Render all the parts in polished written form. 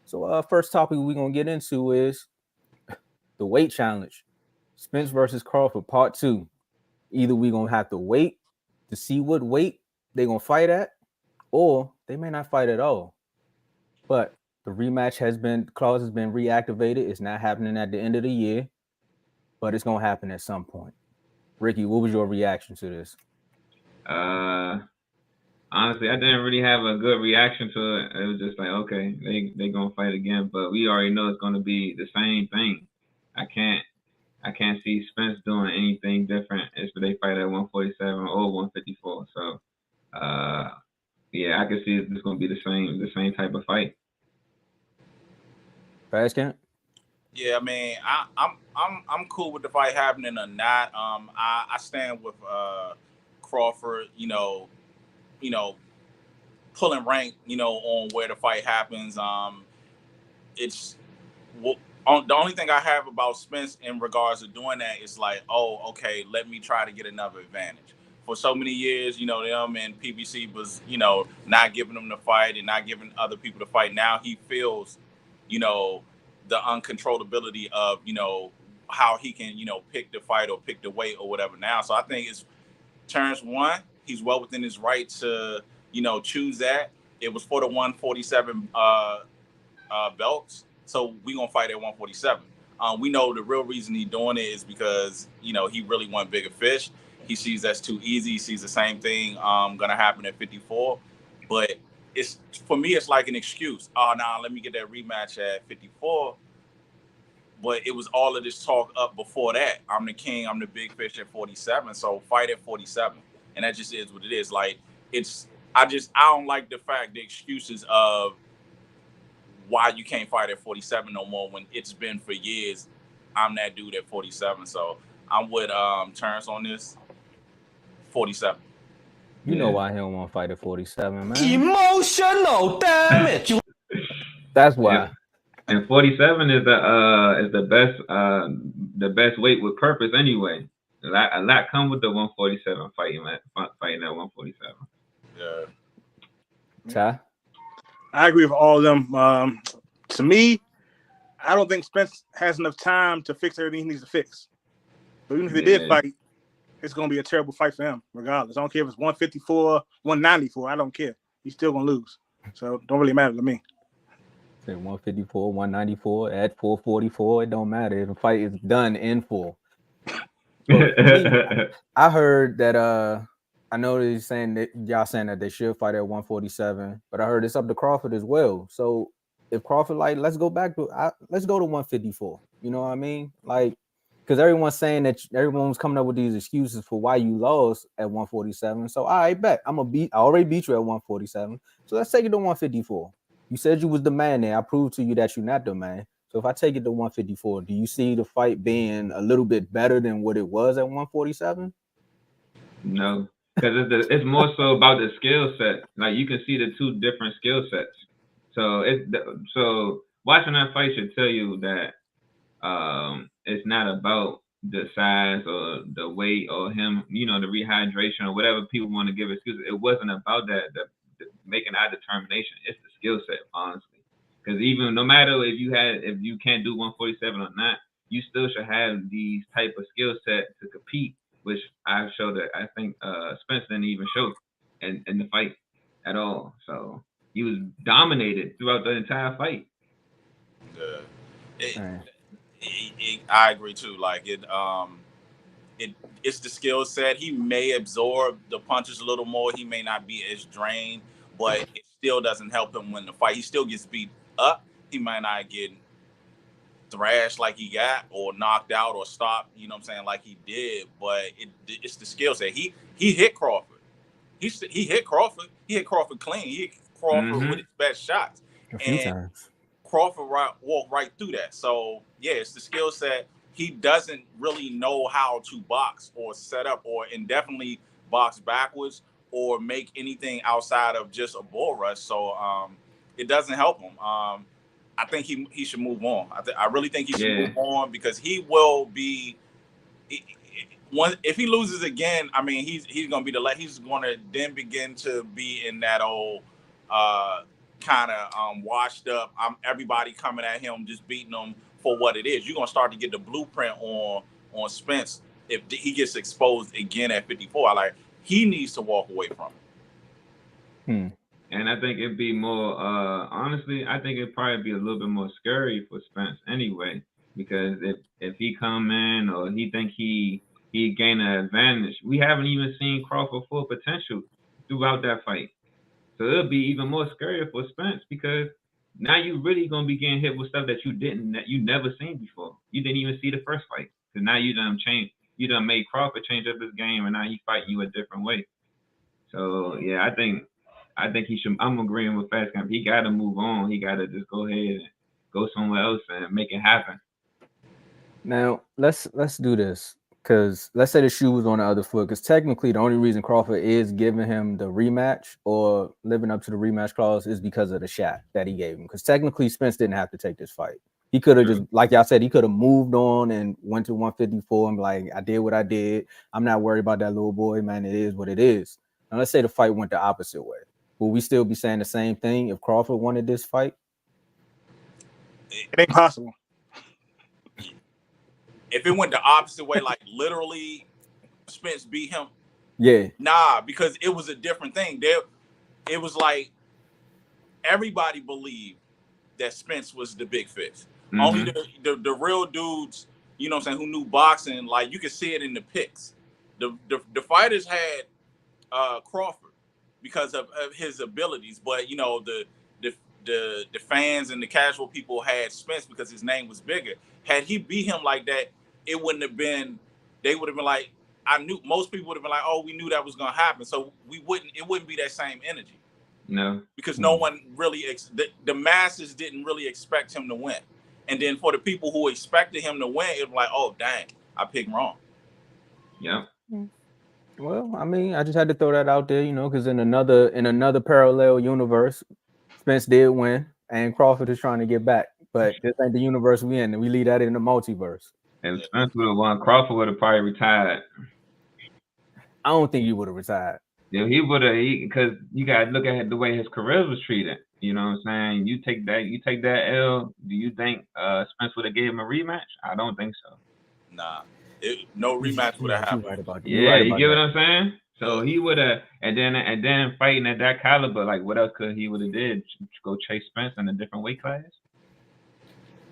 So, first topic we're gonna get into is the weight challenge. Spence versus Crawford, part two. Either we're gonna have to wait to see what weight they're gonna fight at, or they may not fight at all. But the rematch clause has been reactivated. It's not happening at the end of the year, but it's gonna happen at some point. Ricky, what was your reaction to this? Uh, Honestly, I didn't really have a good reaction to it. It was just like, okay, they gonna fight again, but we already know it's gonna be the same thing. I can't I can't see Spence doing anything different if they fight at 147 or 154. So, uh, yeah, I can see it's gonna be the same type of fight. Fast camp? Yeah, I mean, I'm cool with the fight happening or not. I stand with Crawford. You know, pulling rank. On where the fight happens. It's well, the only thing I have about Spence in regards to doing that is like, oh, okay, let me try to get another advantage. For so many years, them and PBC was, not giving them the fight and not giving other people the fight. Now he feels, you know, the uncontrollability of, how he can, pick the fight or pick the weight or whatever now. So I think it's Terance one. He's well within his right to, choose that. It was for the 147 belts. So we gonna fight at 147. We know the real reason he's doing it is because he really want bigger fish. He sees that's too easy. He sees the same thing gonna happen at 54. But it's for me, it's like an excuse. Oh, nah, let me get that rematch at 54. But it was all of this talk up before that. I'm the king. I'm the big fish at 47. So fight at 47, and that just is what it is. Like it's. I don't like the fact the excuses of why you can't fight at 47 no more when it's been for years. I'm that dude at 47. So I'm with Terance on this 47. You know Yeah. why he don't want to fight at 47, man. Emotional damage. That's and, why. and 47 is the best weight with purpose anyway. A lot come with the 147 fighting at 147. Yeah. Ty? I agree with all of them. To me, I don't think Spence has enough time to fix everything he needs to fix. So even if they did Yeah. fight, it's going to be a terrible fight for him, regardless. I don't care if it's 154, 194. I don't care. He's still going to lose. So it don't really matter to me. Say 154, 194, at 444. It don't matter. If the fight is done in full. But for me, I heard that I know they're saying that y'all saying that they should fight at 147, but I heard it's up to Crawford as well. So if Crawford let's go let's go to 154. You know what I mean? Like, because everyone's saying that everyone's coming up with these excuses for why you lost at 147. So I bet I already beat you at 147. So let's take it to 154. You said you was the man there. I proved to you that you're not the man. So if I take it to 154, do you see the fight being a little bit better than what it was at 147? No, because it's more so about the skill set. Like you can see the two different skill sets. So watching that fight should tell you that it's not about the size or the weight or him, the rehydration or whatever people want to give excuses. It wasn't about that. The making our determination. It's the skill set, honestly. Because even no matter if you can't do 147 or not, you still should have these type of skill set to compete, which I showed that I think Spence didn't even show in the fight at all. So he was dominated throughout the entire fight. Yeah. It, Man, I agree too. Like it's the skill set. He may absorb the punches a little more. He may not be as drained, but it still doesn't help him win the fight. He still gets beat up. He might not get thrashed like he got or knocked out or stopped, like he did, but it's the skill set. He hit Crawford. He hit Crawford. He hit Crawford clean. He hit Crawford with his best shots. a few And times. Crawford walked right through that. So yeah, it's the skill set. He doesn't really know how to box or set up or indefinitely box backwards or make anything outside of just a bull rush. So it doesn't help him. I think he should move on. I really think he should Yeah. move on because he will be. If he loses again, I mean he's gonna be he's gonna then begin to be in that old kind of washed up. Everybody coming at him, just beating him for what it is. You're gonna start to get the blueprint on Spence if he gets exposed again at 54. He needs to walk away from it. And I think it'd be more, honestly, I think it'd probably be a little bit more scary for Spence anyway, because if he come in or he think he gain an advantage, we haven't even seen Crawford full potential throughout that fight. So it'll be even more scary for Spence because now you really gonna be getting hit with stuff that you never seen before. You didn't even see the first fight, because now you done made Crawford change up his game, and now he fighting you a different way. So yeah, I think he should. I'm agreeing with Fast Camp. He got to move on. He got to just go ahead and go somewhere else and make it happen. Now let's do this, because let's say the shoe was on the other foot, because technically the only reason Crawford is giving him the rematch or living up to the rematch clause is because of the shot that he gave him. Because technically Spence didn't have to take this fight. He could have just, like y'all said, he could have moved on and went to 154 and be like, I did what I did. I'm not worried about that little boy, man. It is what it is. Now let's say the fight went the opposite way. Will we still be saying the same thing if Crawford wanted this fight? It ain't possible. If it went the opposite way, like literally Spence beat him, yeah, nah, because it was a different thing. It was like everybody believed that Spence was the big fish. Mm-hmm. Only the real dudes, you know what I'm saying, who knew boxing, like you could see it in the picks. The fighters had Crawford because of his abilities, but you know the fans and the casual people had Spence because his name was bigger. Had he beat him like that, it wouldn't have been. They would have been like, most people would have been like, oh, we knew that was gonna happen. So it wouldn't be that same energy. No, because no one really the masses didn't really expect him to win, and then for the people who expected him to win, it was like, oh dang, I picked wrong. Yeah. Well, I mean, I just had to throw that out there, you know, because in another parallel universe, Spence did win, and Crawford is trying to get back. But this ain't the universe we in, and we leave that in the multiverse. And Spence would have won. Crawford would have probably retired. I don't think he would have retired. Yeah, he would have, because you got to look at the way his career was treated. You know what I'm saying? You take that L. Do you think Spence would have gave him a rematch? I don't think so. Nah, no rematch would have happened. Right about that. Yeah, you get what I'm saying? So he would have, and then fighting at that caliber, like what else could he would have did? Go chase Spence in a different weight class?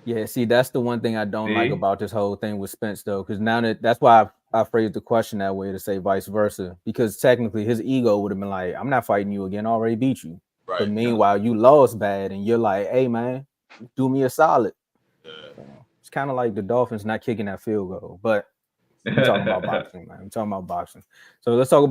Yeah, see, that's the one thing I don't like about this whole thing with Spence, though, because that's why I phrased the question that way, to say vice versa, because technically his ego would have been like, I'm not fighting you again, I already beat you. Right, but meanwhile, you lost bad, and you're like, hey, man, do me a solid. Yeah. So it's kind of like the Dolphins not kicking that field goal, but we're talking about boxing, man. We're talking about boxing. So let's talk about